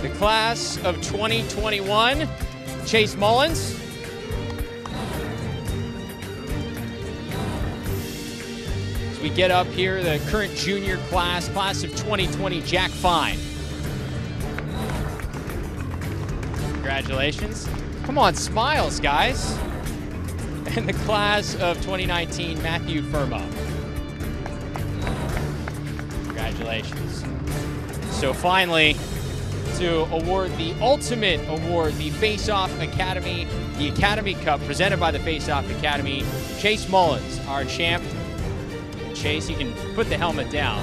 The class of 2021, Chase Mullins. As we get up here, the current junior class of 2020, Jack Fine. Congratulations. Come on, smiles, guys. And the class of 2019, Matthew Furmo. Congratulations. So finally, to award the ultimate award, the Face-Off Academy, the Academy Cup presented by the Face-Off Academy, Chase Mullins, our champ. Chase, you can put the helmet down.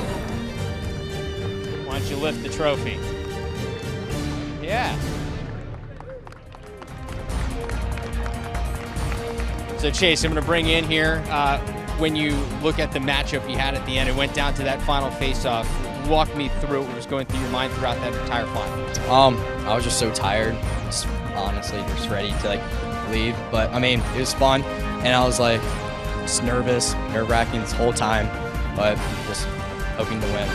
Why don't you lift the trophy? Yeah. So Chase, I'm going to bring you in here. When you look at the matchup you had at the end, it went down to that final face-off. Walk me through what was going through your mind throughout that entire final. I was just so tired, just honestly, just ready to leave. But I mean, it was fun, and I was just nervous, nerve-wracking this whole time, but just hoping to win.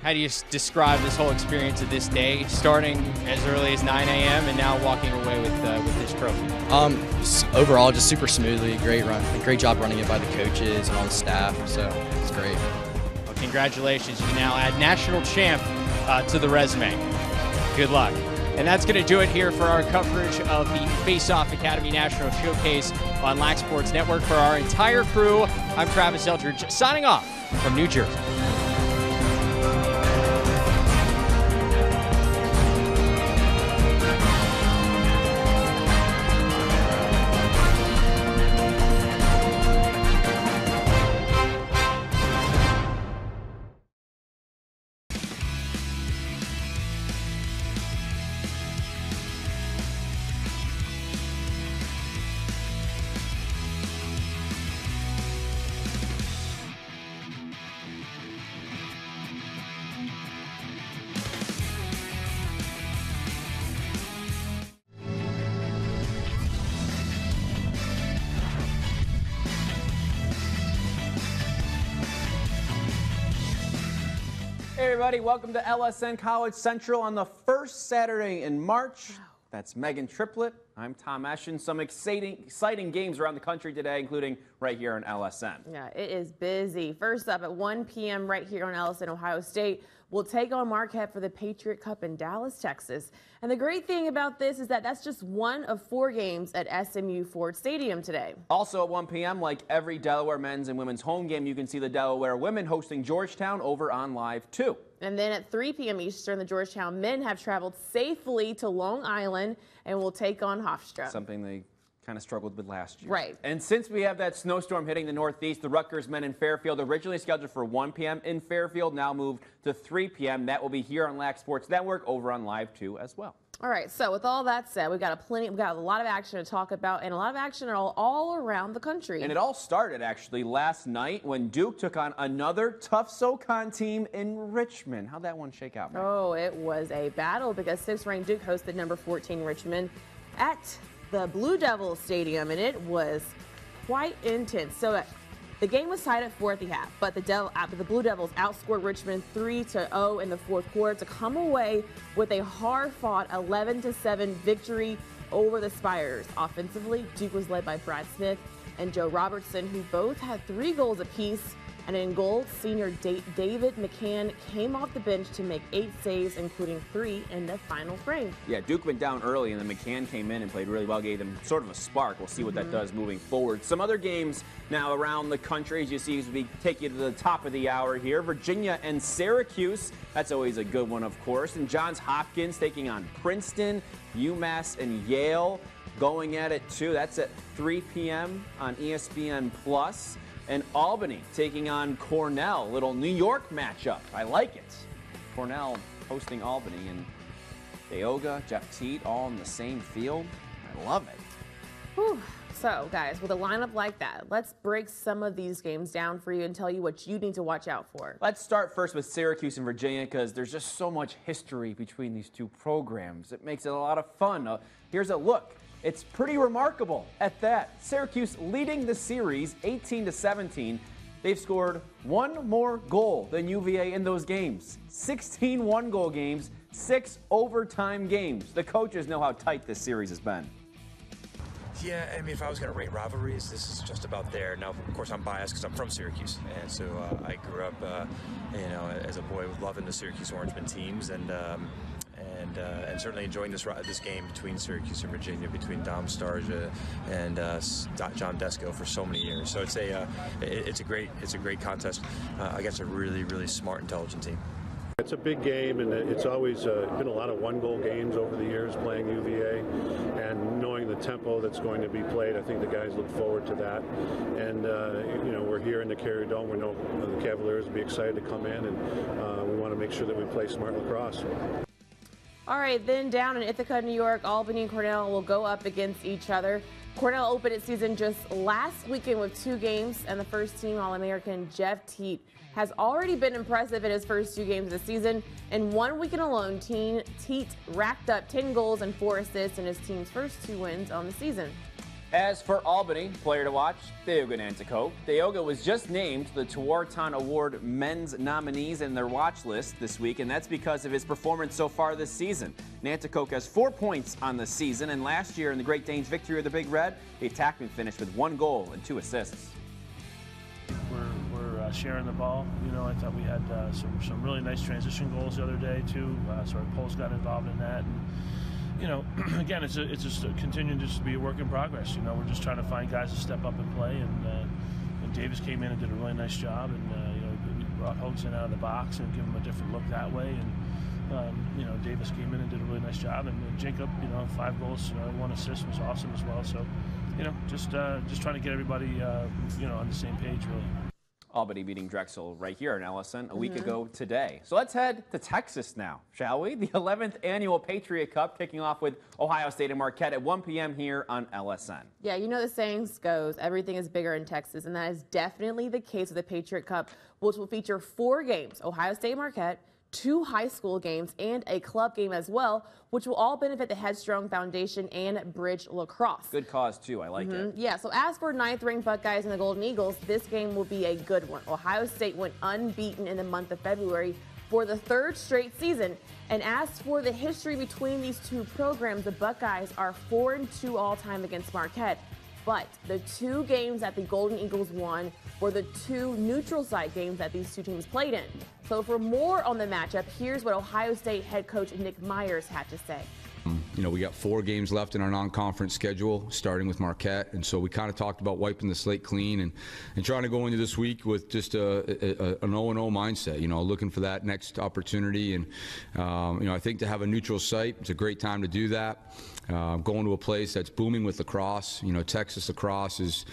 How do you describe this whole experience of this day, starting as early as 9 a.m. and now walking away with this trophy? Overall, just super smoothly, great run, great job running it by the coaches and all the staff. So it's great. Well, congratulations! You now add national champ to the resume. Good luck. And that's going to do it here for our coverage of the Face-Off Academy National Showcase on Lax Sports Network. For our entire crew, I'm Travis Eldridge, signing off from New Jersey. Hey everybody, welcome to LSN College Central on the first Saturday in March. That's Megan Triplett. I'm Tom Eschen. Some exciting games around the country today, including right here on LSN. Yeah, it is busy. First up at 1 p.m. right here on LSN, Ohio State, we'll take on Marquette for the Patriot Cup in Dallas, Texas. And the great thing about this is that that's just one of 4 games at SMU Ford Stadium today. Also at 1 p.m., like every Delaware men's and women's home game, you can see the Delaware women hosting Georgetown over on Live 2. And then at 3 p.m. Eastern, the Georgetown men have traveled safely to Long Island and will take on Hofstra. Something they kind of struggled with last year. Right. And since we have that snowstorm hitting the Northeast, the Rutgers men in Fairfield, originally scheduled for 1 p.m. in Fairfield, now moved to 3 p.m. That will be here on Lax Sports Network over on Live 2 as well. All right, so with all that said, we've got a lot of action to talk about and a lot of action all around the country. And it all started actually last night when Duke took on another tough SoCon team in Richmond. How'd that one shake out, man? Oh, it was a battle because 6th-ranked Duke hosted number 14 Richmond at the Blue Devils Stadium, and it was quite intense. So the game was tied at 4 at the half, but the Blue Devils outscored Richmond 3-0 in the fourth quarter to come away with a hard-fought 11-7 victory over the Spires. Offensively, Duke was led by Brad Smith and Joe Robertson, who both had 3 goals apiece. And in goal, senior David McCann came off the bench to make 8 saves, including 3 in the final frame. Yeah, Duke went down early, and then McCann came in and played really well, gave them sort of a spark. We'll see what that does moving forward. Some other games now around the country, as you see, as we take you to the top of the hour here. Virginia and Syracuse, that's always a good one, of course. And Johns Hopkins taking on Princeton, UMass and Yale going at it, too. That's at 3 p.m. on ESPN+. And Albany taking on Cornell. Little New York matchup. I like it. Cornell hosting Albany, and Deoga, Jeff Teat all in the same field. I love it. Whew. So, guys, with a lineup like that, let's break some of these games down for you and tell you what you need to watch out for. Let's start first with Syracuse and Virginia because there's just so much history between these two programs. It makes it a lot of fun. Here's a look. It's pretty remarkable at that. Syracuse leading the series 18-17. They've scored 1 more goal than UVA in those games. 16 one-goal games. 6 overtime games. The coaches know how tight this series has been. Yeah, I mean, if I was going to rate rivalries, this is just about there. Now, of course, I'm biased because I'm from Syracuse, and so I grew up, as a boy, loving the Syracuse Orangemen teams, and certainly enjoying this game between Syracuse and Virginia, between Dom Starja and John Desko for so many years. So it's a great contest against a really, really smart, intelligent team. It's a big game, and it's always been a lot of one-goal games over the years playing UVA, and knowing the tempo that's going to be played, I think the guys look forward to that. And we're here in the Carrier Dome. We know the Cavaliers will be excited to come in, and we want to make sure that we play smart lacrosse. All right, then down in Ithaca, New York, Albany and Cornell will go up against each other. Cornell opened its season just last weekend with 2 games, and the first-team All-American Jeff Teat has already been impressive in his first 2 games of the season. In 1 weekend alone, Teat racked up 10 goals and 4 assists in his team's first 2 wins on the season. As for Albany, player to watch, Theoga Nanticoke. Theoga was just named the Tewaaraton Award men's nominees in their watch list this week, and that's because of his performance so far this season. Nanticoke has 4 points on the season, and last year in the Great Danes' victory of the Big Red, the attackman finished with 1 goal and 2 assists. We're sharing the ball. I thought we had some really nice transition goals the other day too. Sort of Poles got involved in that. And, again, it's just continuing to be a work in progress. We're just trying to find guys to step up and play. And Davis came in and did a really nice job. And we brought Hogan out of the box and give him a different look that way. And Davis came in and did a really nice job. And Jacob, 5 goals, 1 assist was awesome as well. So, just trying to get everybody, on the same page, really. Albany beating Drexel right here in LSN a week ago today. So let's head to Texas now, shall we? The 11th annual Patriot Cup kicking off with Ohio State and Marquette at 1 p.m. here on LSN. Yeah, the saying goes, everything is bigger in Texas, and that is definitely the case with the Patriot Cup, which will feature 4 games, Ohio State, Marquette, 2 high school games, and a club game as well, which will all benefit the Headstrong Foundation and Bridge Lacrosse. Good cause, too. I like it. Yeah, so as for 9th-ranked Buckeyes and the Golden Eagles, this game will be a good one. Ohio State went unbeaten in the month of February for the 3rd straight season. And as for the history between these 2 programs, the Buckeyes are 4-2 all-time against Marquette. But the 2 games that the Golden Eagles won were the 2 neutral site games that these 2 teams played in. So for more on the matchup, here's what Ohio State head coach Nick Myers had to say. We got 4 games left in our non-conference schedule, starting with Marquette, and so we kind of talked about wiping the slate clean and trying to go into this week with just an 0-0 mindset, looking for that next opportunity. And, I think to have a neutral site, it's a great time to do that. Going to a place that's booming with lacrosse. Texas lacrosse has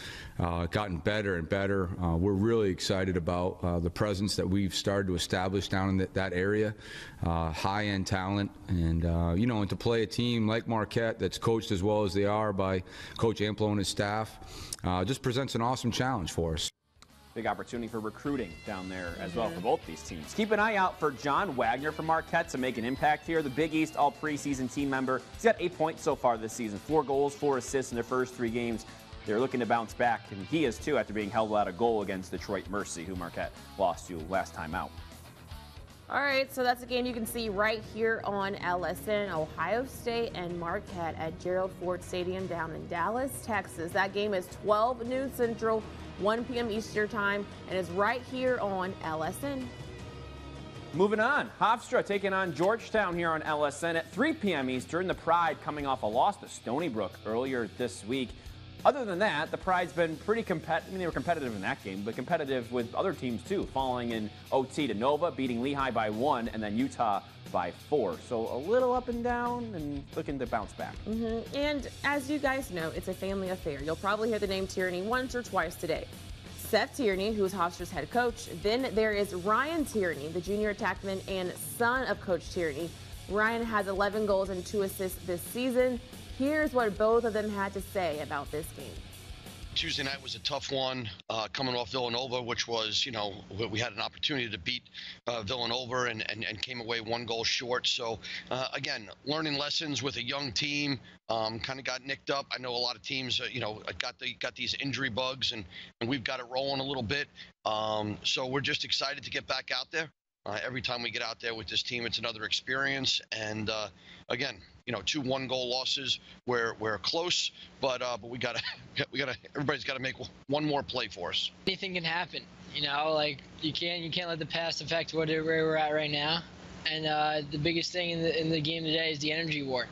gotten better and better. We're really excited about the presence that we've started to establish down in that area. High-end talent, and and to play a team like Marquette that's coached as well as they are by Coach Amplo and his staff just presents an awesome challenge for us. Big opportunity for recruiting down there as well for both these teams. Keep an eye out for John Wagner from Marquette to make an impact here. The Big East all preseason team member. He's got 8 points so far this season, 4 goals, 4 assists in their first 3 games. They're looking to bounce back, and he is too after being held without a goal against Detroit Mercy, who Marquette lost to last time out. All right, so that's a game you can see right here on LSN. Ohio State and Marquette at Gerald Ford Stadium down in Dallas, Texas. That game is 12 noon Central, 1 p.m. Eastern Time, and is right here on LSN. Moving on, Hofstra taking on Georgetown here on LSN at 3 p.m. Eastern. The Pride coming off a loss to Stony Brook earlier this week. Other than that, the Pride's been pretty competitive. I mean, they were competitive in that game, but competitive with other teams too, falling in OT to Nova, beating Lehigh by 1, and then Utah by 4. So a little up and down and looking to bounce back. And as you guys know, it's a family affair. You'll probably hear the name Tierney once or twice today. Seth Tierney, who is Hofstra's head coach. Then there is Ryan Tierney, the junior attackman and son of Coach Tierney. Ryan has 11 goals and 2 assists this season. Here's what both of them had to say about this game. Tuesday night was a tough one, coming off Villanova, which was, we had an opportunity to beat Villanova and came away 1 goal short. So, again, learning lessons with a young team, kind of got nicked up. I know a lot of teams, got these injury bugs, and we've got it rolling a little bit. So we're just excited to get back out there. Every time we get out there with this team, it's another experience. And again, 2 one-goal losses. We're close, but we gotta everybody's got to make one more play for us. Anything can happen. Like you can't let the past affect where we're at right now. And the biggest thing in the game today is the energy war.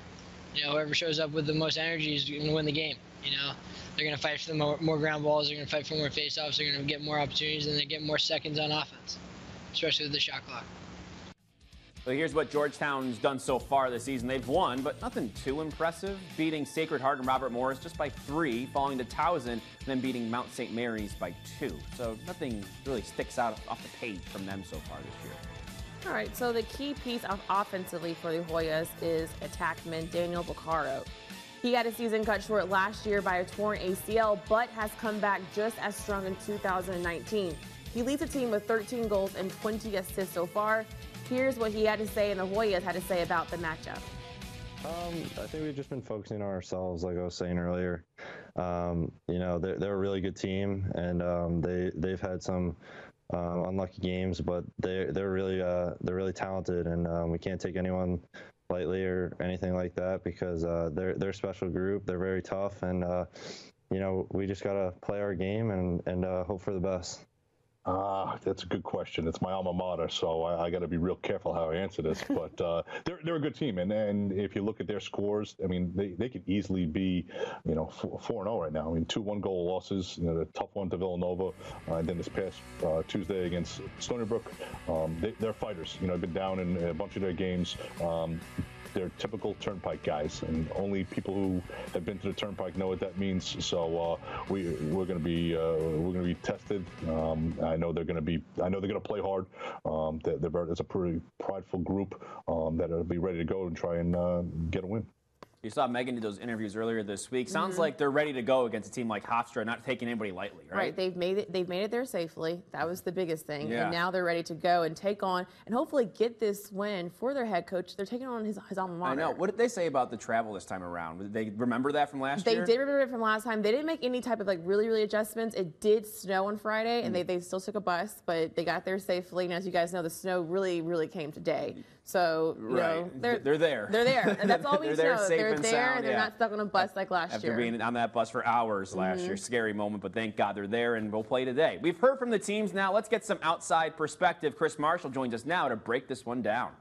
Whoever shows up with the most energy is going to win the game. They're going to fight for the more ground balls. They're going to fight for more faceoffs. They're going to get more opportunities, and they get more seconds on offense, especially with the shot clock. So here's what Georgetown's done so far this season. They've won, but nothing too impressive. Beating Sacred Heart and Robert Morris just by 3, falling to Towson, and then beating Mount St. Mary's by 2. So nothing really sticks out off the page from them so far this year. All right, so the key piece offensively for the Hoyas is attackman Daniel Vaccaro. He got his season cut short last year by a torn ACL, but has come back just as strong in 2019. He leads the team with 13 goals and 20 assists so far. Here's what he had to say and the Hoyas had to say about the matchup. I think we've just been focusing on ourselves, like I was saying earlier. They're a really good team, and they've had some unlucky games, but they're really talented, and we can't take anyone lightly or anything like that because they're a special group. They're very tough, and we just gotta play our game and hope for the best. That's a good question. It's my alma mater, so I got to be real careful how I answer this. But they're a good team, and if you look at their scores, I mean, they could easily be, 4-0 right now. I mean, 2 one-goal losses, the tough one to Villanova, and then this past Tuesday against Stony Brook. They're fighters. I've been down in a bunch of their games. They're typical Turnpike guys, and only people who have been to the Turnpike know what that means. So we're going to be tested. I know they're going to play hard. It's a pretty prideful group that'll be ready to go and try and get a win. You saw Megan do those interviews earlier this week. Sounds like they're ready to go against a team like Hofstra, not taking anybody lightly, right? Right. They've made it there safely. That was the biggest thing. Yeah. And now they're ready to go and take on and hopefully get this win for their head coach. They're taking on his alma mater. I know. What did they say about the travel this time around? Did they remember that from last year? They did remember it from last time. They didn't make any type of really adjustments. It did snow on Friday, and they still took a bus, but they got there safely. And as you guys know, the snow really came today. So, they're there. They're there. And that's all we know. They're there, and they're not stuck on a bus like last year. After being on that bus for hours last year. Scary moment, but thank God they're there, and we'll play today. We've heard from the teams now. Let's get some outside perspective. Chris Marshall joins us now to break this one down.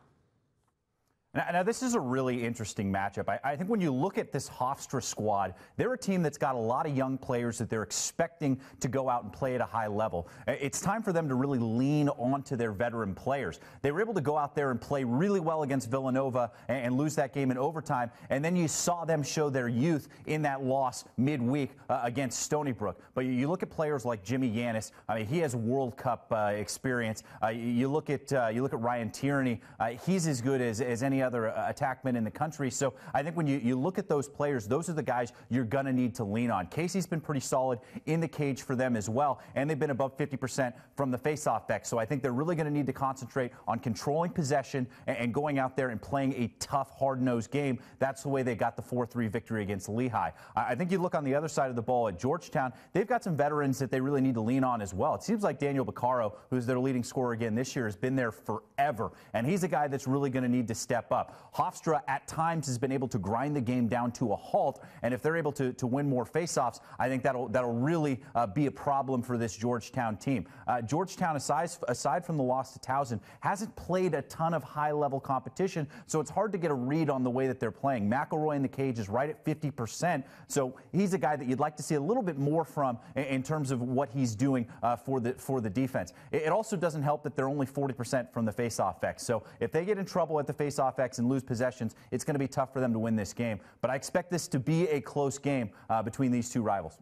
Now, this is a really interesting matchup. I think when you look at this Hofstra squad, they're a team that's got a lot of young players that they're expecting to go out and play at a high level. It's time for them to really lean onto their veteran players. They were able to go out there and play really well against Villanova and lose that game in overtime, and then you saw them show their youth in that loss midweek against Stony Brook. But you look at players like Jimmy Yanis. I mean, he has World Cup experience. You look at Ryan Tierney. He's as good as any other attackman in the country. So I think when you look at those players, those are the guys you're going to need to lean on. Casey's been pretty solid in the cage for them as well, and they've been above 50% from the faceoff deck. So I think they're really going to need to concentrate on controlling possession and going out there and playing a tough, hard-nosed game. That's the way they got the 4-3 victory against Lehigh. I think you look on the other side of the ball at Georgetown, they've got some veterans that they really need to lean on as well. It seems like Daniel Vaccaro, who's their leading scorer again this year, has been there forever, and he's a guy that's really going to need to step up. Hofstra at times has been able to grind the game down to a halt, and if they're able to win more faceoffs, I think that'll really be a problem for this Georgetown team. Georgetown, aside from the loss to Towson, hasn't played a ton of high-level competition, so it's hard to get a read on the way that they're playing. McElroy in the cage is right at 50%, so he's a guy that you'd like to see a little bit more from in terms of what he's doing for the defense. It also doesn't help that they're only 40% from the faceoff X, so if they get in trouble at the faceoff X and lose possessions, it's going to be tough for them to win this game. But I expect this to be a close game between these two rivals.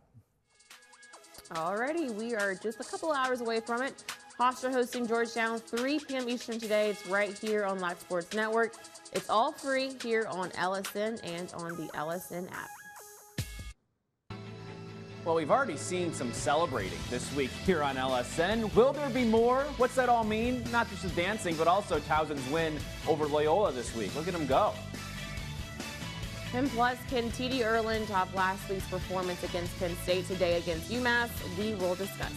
Alrighty, we are just a couple hours away from it. Hofstra hosting Georgetown, 3 p.m. Eastern today. It's right here on Live Sports Network. It's all free here on LSN and on the LSN app. Well, we've already seen some celebrating this week here on LSN. Will there be more? What's that all mean? Not just the dancing, but also Towson's win over Loyola this week. Look at him go. And plus, can T.D. Erlin top last week's performance against Penn State today against UMass? We will discuss.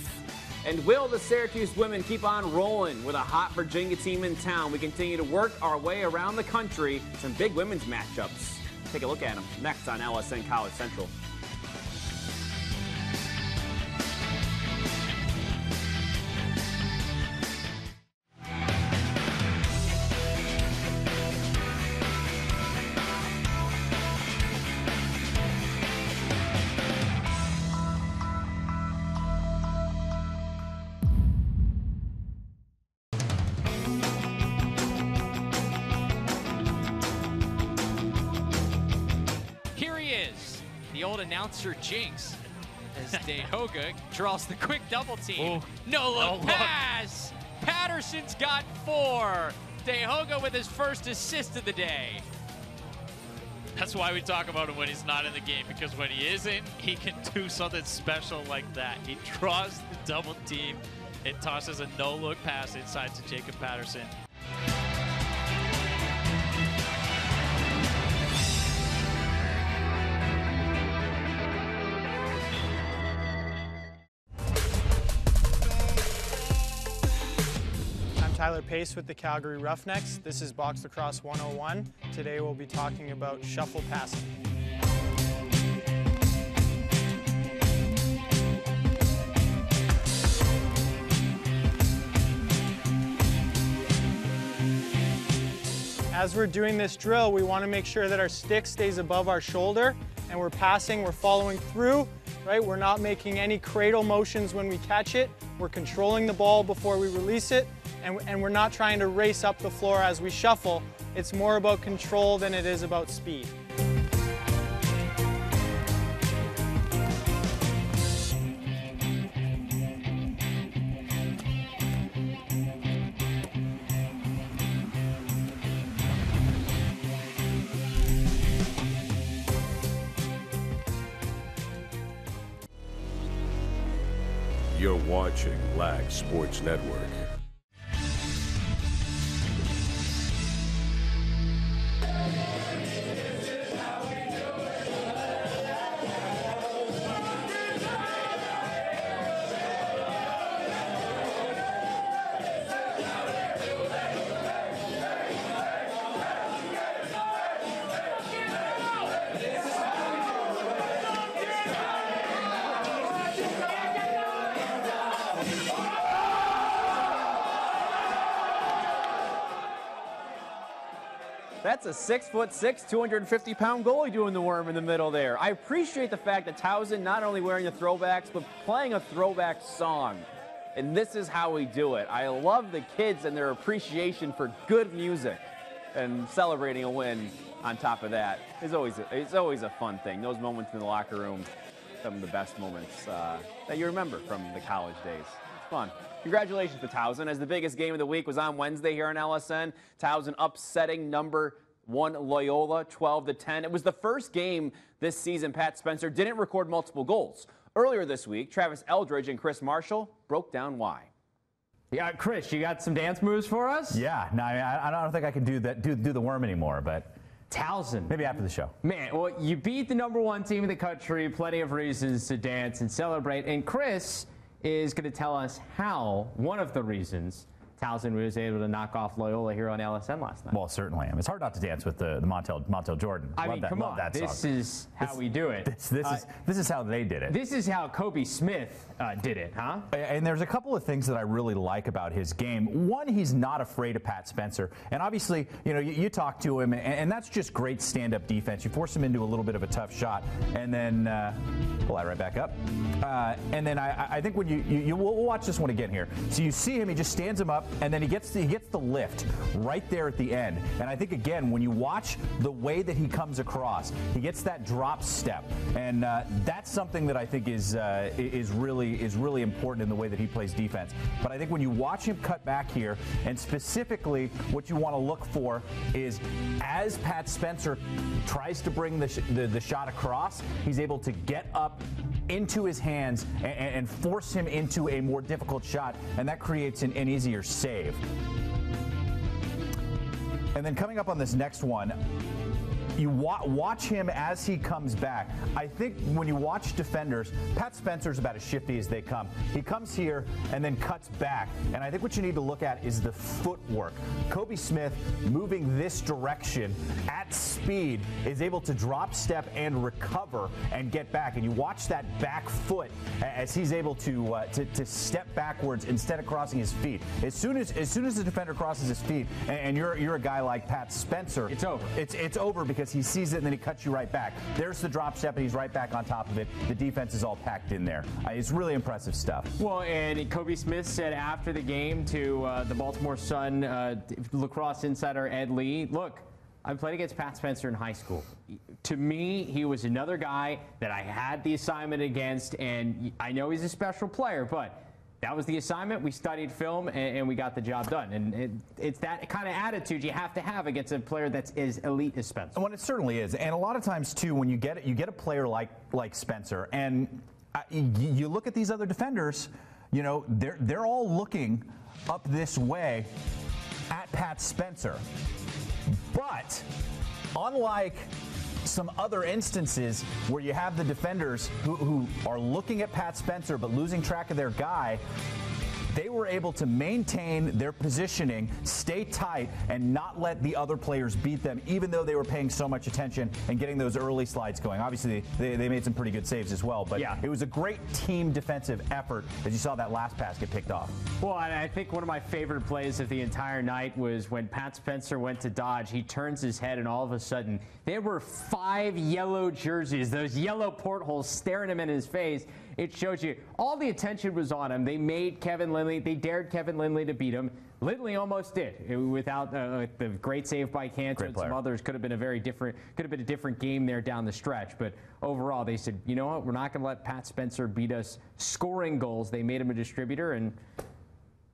And will the Syracuse women keep on rolling with a hot Virginia team in town? We continue to work our way around the country. Some big women's matchups. Take a look at them next on LSN College Central. Announcer Jinx as DeHoga draws the quick double team. No look pass. Patterson's got 4. DeHoga with his first assist of the day. That's why we talk about him when he's not in the game, because when he isn't, he can do something special like that. He draws the double team and tosses a no-look pass inside to Jacob Patterson. Tyler Pace with the Calgary Roughnecks. This is Box Lacrosse 101. Today we'll be talking about shuffle passing. As we're doing this drill, we want to make sure that our stick stays above our shoulder and we're passing, we're following through, right? We're not making any cradle motions when we catch it. We're controlling the ball before we release it. And we're not trying to race up the floor as we shuffle. It's more about control than it is about speed. You're watching Lag Sports Network. That's a 6'6", 250-pound goalie doing the worm in the middle there. I appreciate the fact that Towson not only wearing the throwbacks, but playing a throwback song. And this is how we do it. I love the kids and their appreciation for good music and celebrating a win on top of that. It's always a fun thing. Those moments in the locker room, some of the best moments that you remember from the college days. It's fun. Congratulations to Towson, as the biggest game of the week was on Wednesday here on LSN. Towson upsetting number 1 Loyola 12-10. It was the first game this season Pat Spencer didn't record multiple goals. Earlier this week, Travis Eldridge and Chris Marshall broke down why. Yeah, Chris, you got some dance moves for us? Yeah, no, I don't think I can do that. Do the worm anymore, but Towson. Maybe after the show. Man, well, you beat the number 1 team in the country. Plenty of reasons to dance and celebrate. And Chris is going to tell us how, one of the reasons, Towson was able to knock off Loyola here on LSN last night. Well, certainly. It's hard not to dance with the Montel Jordan. I mean, come on. This is how we do it. This is how they did it. This is how Kobe Smith did it, huh? And there's a couple of things that I really like about his game. One, he's not afraid of Pat Spencer. And obviously, you talk to him, and that's just great stand-up defense. You force him into a little bit of a tough shot, and then pull that right back up. And then I think when we'll watch this one again here. So you see him, he just stands him up, and then he gets the lift right there at the end. And I think, again, when you watch the way that he comes across, he gets that drop step. And that's something that I think is really important in the way that he plays defense. But I think when you watch him cut back here, and specifically what you want to look for is as Pat Spencer tries to bring the shot across, he's able to get up into his hands and force him into a more difficult shot, and that creates an easier save. And then coming up on this next one, you watch him as he comes back. I think when you watch defenders, Pat Spencer's about as shifty as they come. He comes here and then cuts back. And I think what you need to look at is the footwork. Kobe Smith moving this direction at speed is able to drop step and recover and get back. And you watch that back foot as he's able to step backwards instead of crossing his feet. As soon as the defender crosses his feet, and you're a guy like Pat Spencer, it's over. It's over because he sees it and then he cuts you right back. There's the drop step and he's right back on top of it. The defense is all packed in there. It's really impressive stuff. Well, and Kobe Smith said after the game to the Baltimore Sun lacrosse insider Ed Lee, look, I played against Pat Spencer in high school. To me, he was another guy that I had the assignment against, and I know he's a special player, but that was the assignment. We studied film, and we got the job done. And it's that kind of attitude you have to have against a player that's as elite as Spencer. Well, it certainly is. And a lot of times, too, when you get a player like Spencer, and you look at these other defenders, you know, they're all looking up this way at Pat Spencer. But unlike some other instances where you have the defenders who are looking at Pat Spencer but losing track of their guy, they were able to maintain their positioning, stay tight, and not let the other players beat them, even though they were paying so much attention and getting those early slides going. Obviously, they made some pretty good saves as well, but yeah, it was a great team defensive effort as you saw that last pass get picked off. Well, and I think one of my favorite plays of the entire night was when Pat Spencer went to dodge. He turns his head, and all of a sudden, there were 5 yellow jerseys, those yellow portholes staring him in his face. It shows you all the attention was on him. They made Kevin Lindley, they dared Kevin Lindley to beat him. Lindley almost did without the great save by Cantor and some others. Could have been a different game there down the stretch. But overall, they said, you know what, we're not going to let Pat Spencer beat us scoring goals. They made him a distributor, and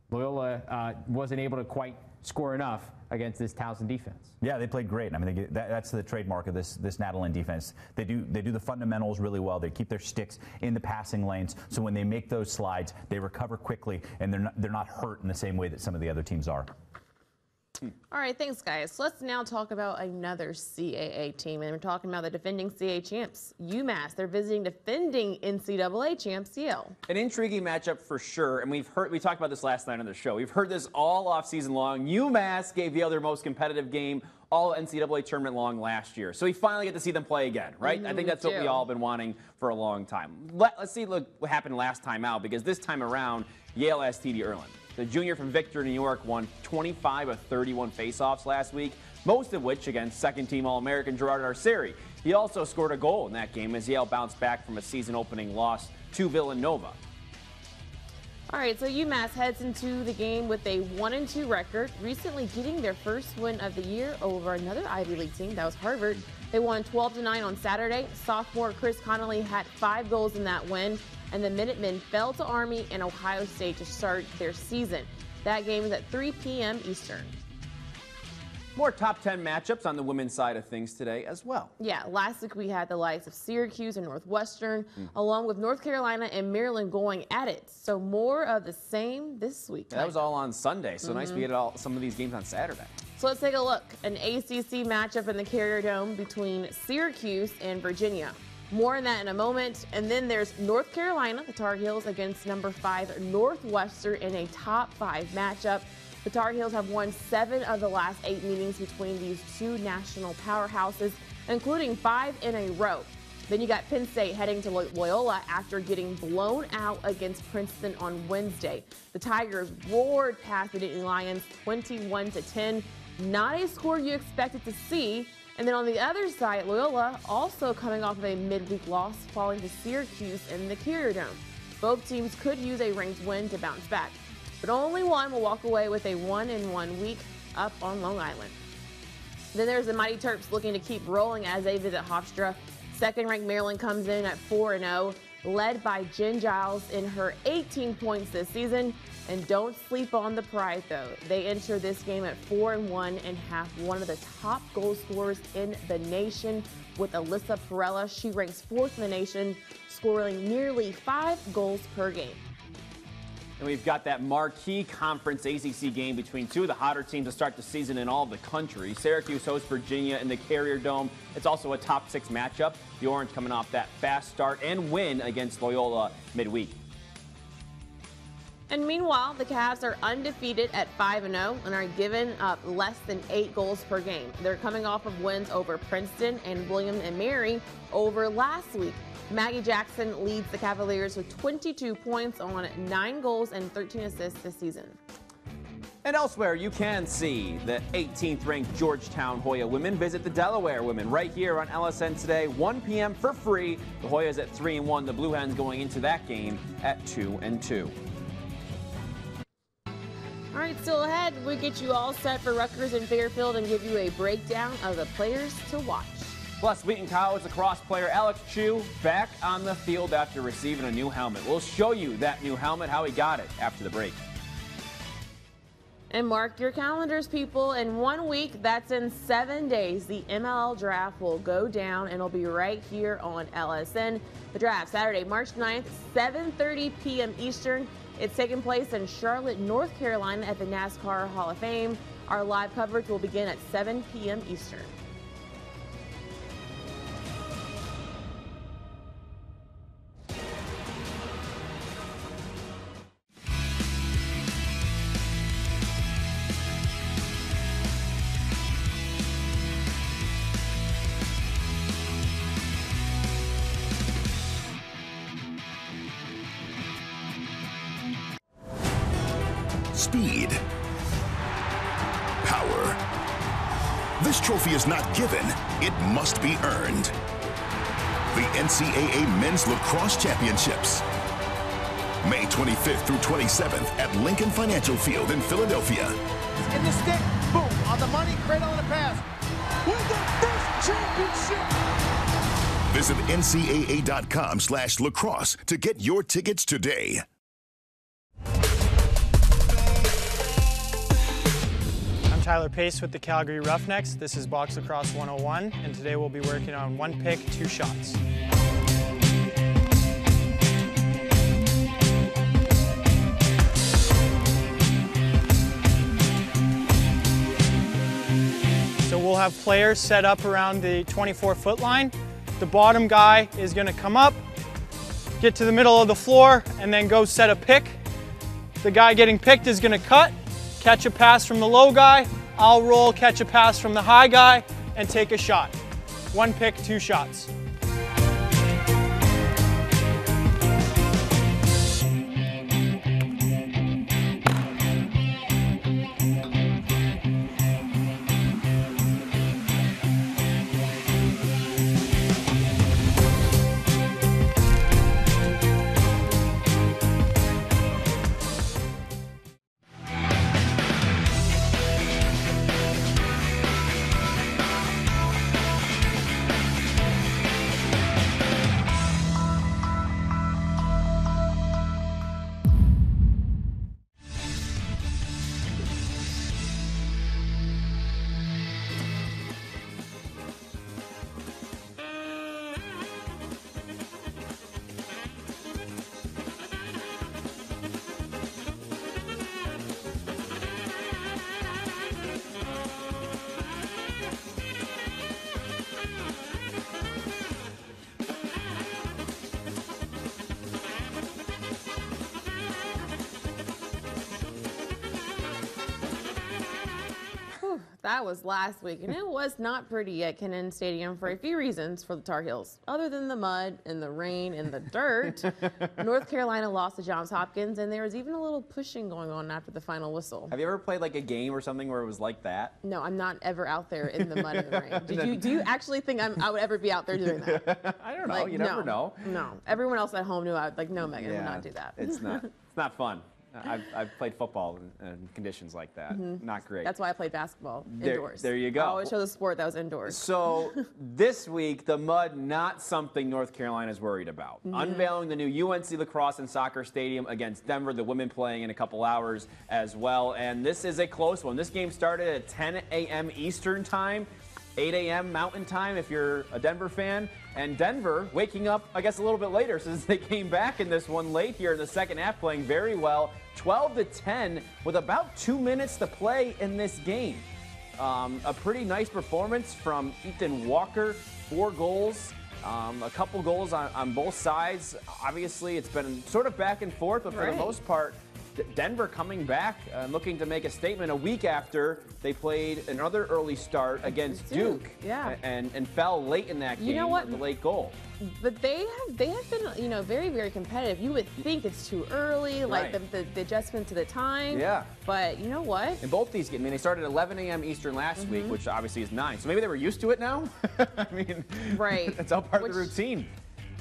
Loyola wasn't able to quite score enough against this Towson defense. Yeah, they played great. I mean, that's the trademark of this Natalan defense. They do the fundamentals really well. They keep their sticks in the passing lanes, so when they make those slides, they recover quickly, and they're not hurt in the same way that some of the other teams are. All right, thanks, guys. So let's now talk about another CAA team, and we're talking about the defending CAA champs, UMass. They're visiting defending NCAA champs, Yale. An intriguing matchup for sure, and we talked about this last night on the show. We've heard this all off season long. UMass gave Yale their most competitive game all NCAA tournament long last year, so we finally get to see them play again, right? I think that's what we all been wanting for a long time. Let's see what happened last time out, because this time around, Yale has TD Erlin. The junior from Victor, New York, won 25 of 31 faceoffs last week, most of which against second-team All-American Gerard Arceri. He also scored a goal in that game as Yale bounced back from a season-opening loss to Villanova. All right, so UMass heads into the game with a 1-2 record, recently getting their first win of the year over another Ivy League team. That was Harvard. They won 12-9 on Saturday. Sophomore Chris Connolly had 5 goals in that win, and the Minutemen fell to Army and Ohio State to start their season. That game is at 3 p.m. Eastern. More top 10 matchups on the women's side of things today as well. Yeah, last week we had the likes of Syracuse and Northwestern, along with North Carolina and Maryland going at it. So more of the same this week. Yeah, that was all on Sunday, so nice we get some of these games on Saturday. So let's take a look. An ACC matchup in the Carrier Dome between Syracuse and Virginia. More on that in a moment. And then there's North Carolina, the Tar Heels, against number 5 Northwestern in a top 5 matchup. The Tar Heels have won 7 of the last 8 meetings between these two national powerhouses, including 5 in a row. Then you got Penn State heading to Loyola after getting blown out against Princeton on Wednesday. The Tigers roared past the Nittany Lions 21-10. Not a score you expected to see. And then on the other side, Loyola also coming off of a midweek loss, falling to Syracuse in the Carrier Dome. Both teams could use a ranked win to bounce back, but only one will walk away with a 1-1 week up on Long Island. Then there's the Mighty Terps looking to keep rolling as they visit Hofstra. Second-ranked Maryland comes in at 4-0, led by Jen Giles in her 18 points this season. And don't sleep on the Pride, though. They enter this game at 4-1 and have one of the top goal scorers in the nation with Alyssa Perella. She ranks 4th in the nation, scoring nearly 5 goals per game. And we've got that marquee conference ACC game between two of the hotter teams to start the season in all of the country. Syracuse hosts Virginia in the Carrier Dome. It's also a top 6 matchup. The Orange coming off that fast start and win against Loyola midweek. And meanwhile, the Cavs are undefeated at 5-0 and are giving up less than 8 goals per game. They're coming off of wins over Princeton and William and Mary over last week. Maggie Jackson leads the Cavaliers with 22 points on 9 goals and 13 assists this season. And elsewhere, you can see the 18th ranked Georgetown Hoya women visit the Delaware women right here on LSN today, 1 p.m. for free. The Hoyas at 3-1. The Blue Hens going into that game at 2-2. All right, still ahead, we get you all set for Rutgers and Fairfield and give you a breakdown of the players to watch. Plus, Wheaton College lacrosse player Alex Chu back on the field after receiving a new helmet. We'll show you that new helmet, how he got it, after the break. And mark your calendars, people. In 1 week, that's in 7 days, the MLL draft will go down and it'll be right here on LSN. The draft, Saturday, March 9th, 7:30 p.m. Eastern. It's taking place in Charlotte, North Carolina at the NASCAR Hall of Fame. Our live coverage will begin at 7 p.m. Eastern. Speed. Power. This trophy is not given, it must be earned. The NCAA Men's Lacrosse Championships. May 25th through 27th at Lincoln Financial Field in Philadelphia. In the stick, boom, on the money, great on the pass. Win the first championship! Visit ncaa.com/lacrosse to get your tickets today. I'm Tyler Pace with the Calgary Roughnecks. This is Box Lacrosse 101, and today we'll be working on 1 pick, 2 shots. So we'll have players set up around the 24-foot line. The bottom guy is going to come up, get to the middle of the floor, and then go set a pick. The guy getting picked is going to cut, catch a pass from the low guy. I'll roll, catch a pass from the high guy, and take a shot. 1 pick, 2 shots. That was last week, and it was not pretty at Kinnan Stadium for a few reasons for the Tar Heels. Other than the mud and the rain and the dirt, North Carolina lost to Johns Hopkins, and there was even a little pushing going on after the final whistle. Have you ever played like a game or something where it was like that? No, I'm not ever out there in the mud and the rain. Do you actually think I would ever be out there doing that? I don't know. You never know. No. Everyone else at home knew I would, like, no, Megan, I would not do that. It's not fun. I've played football in conditions like that. Not great. That's why I played basketball indoors. There you go. I always chose a sport that was indoors. So this week, the mud, not something North Carolina's worried about. Unveiling the new UNC Lacrosse and Soccer Stadium against Denver, the women playing in a couple hours as well. And this is a close one. This game started at 10 a.m. Eastern time. 8 a.m. Mountain Time if you're a Denver fan. And Denver waking up, I guess, a little bit later since they came back in this one late here in the second half, playing very well. 12-10 with about 2 minutes to play in this game. A pretty nice performance from Ethan Walker, 4 goals. A couple goals on both sides. Obviously, it's been sort of back and forth, but for the most part, Denver coming back and looking to make a statement a week after they played another early start against Duke and fell late in that game. You know what? With the late goal. But they have been, very, very competitive. You would think it's too early, like the adjustment to the time. Yeah. But you know what? In both these games, I mean, they started at 11 a.m. Eastern last week, which obviously is 9. So maybe they were used to it now. I mean, it's all part of the routine.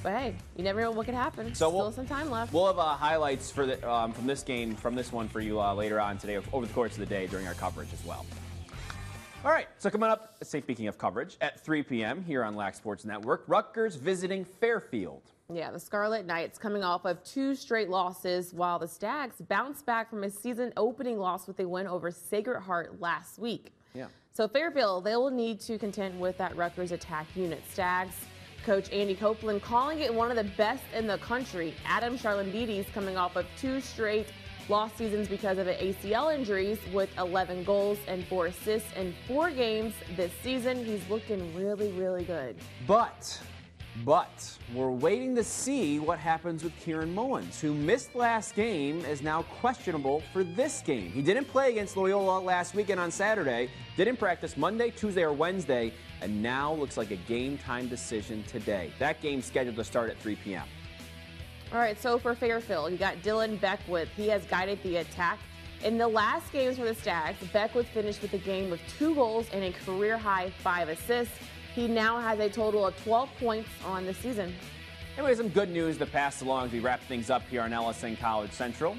But hey, you never know what could happen. So Still some time left. We'll have highlights for from this game, from this one for you later on today, over the course of the day during our coverage as well. All right, so coming up, speaking of coverage, at 3 p.m. here on LAC Sports Network, Rutgers visiting Fairfield. Yeah, the Scarlet Knights coming off of 2 straight losses, while the Stags bounced back from a season-opening loss with a win over Sacred Heart last week. Yeah. So Fairfield, they will need to contend with that Rutgers attack unit. Stags coach Andy Copeland calling it one of the best in the country. Adam Charlambides coming off of 2 straight lost seasons because of ACL injuries with 11 goals and 4 assists in 4 games this season. He's looking really, really good. But we're waiting to see what happens with Kieran Mullins, who missed last game, is now questionable for this game. He didn't play against Loyola last weekend on Saturday, didn't practice Monday, Tuesday, or Wednesday, and now looks like a game-time decision today. That game's scheduled to start at 3 p.m. All right, so for Fairfield, you got Dylan Beckwith. He has guided the attack. In the last games for the Stags, Beckwith finished with the game with 2 goals and a career-high 5 assists. He now has a total of 12 points on the season. Anyway, some good news to pass along as we wrap things up here on LSN College Central.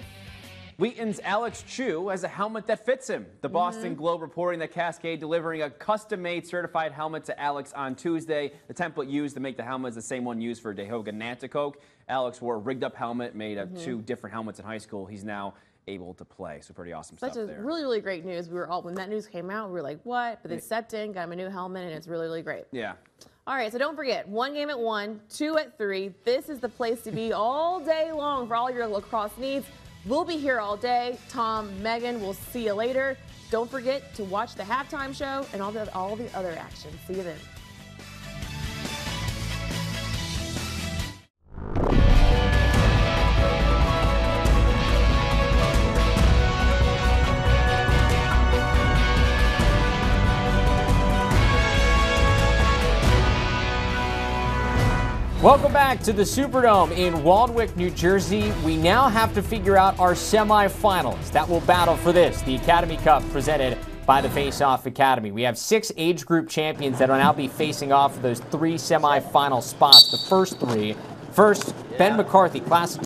Wheaton's Alex Chu has a helmet that fits him. The Boston Globe reporting that Cascade delivering a custom-made certified helmet to Alex on Tuesday. The template used to make the helmet is the same one used for Dehoga Nanticoke. Alex wore a rigged-up helmet made of 2 different helmets in high school. He's now able to play, so pretty awesome stuff there. Really, really great news. We were all, when that news came out, we were like, what? But they stepped in, got him a new helmet, and it's really, really great. Yeah. All right, so don't forget, 1 game at 1, 2 at 3. This is the place to be all day long for all your lacrosse needs. We'll be here all day. Tom, Megan, we'll see you later. Don't forget to watch the halftime show and all the other action. See you then. Welcome back to the Superdome in Waldwick, New Jersey. We now have to figure out our semifinalists that will battle for this, the Academy Cup presented by the Face Off Academy. We have 6 age group champions that will now be facing off for those 3 semifinal spots. The first 3. First, Ben McCarthy, class of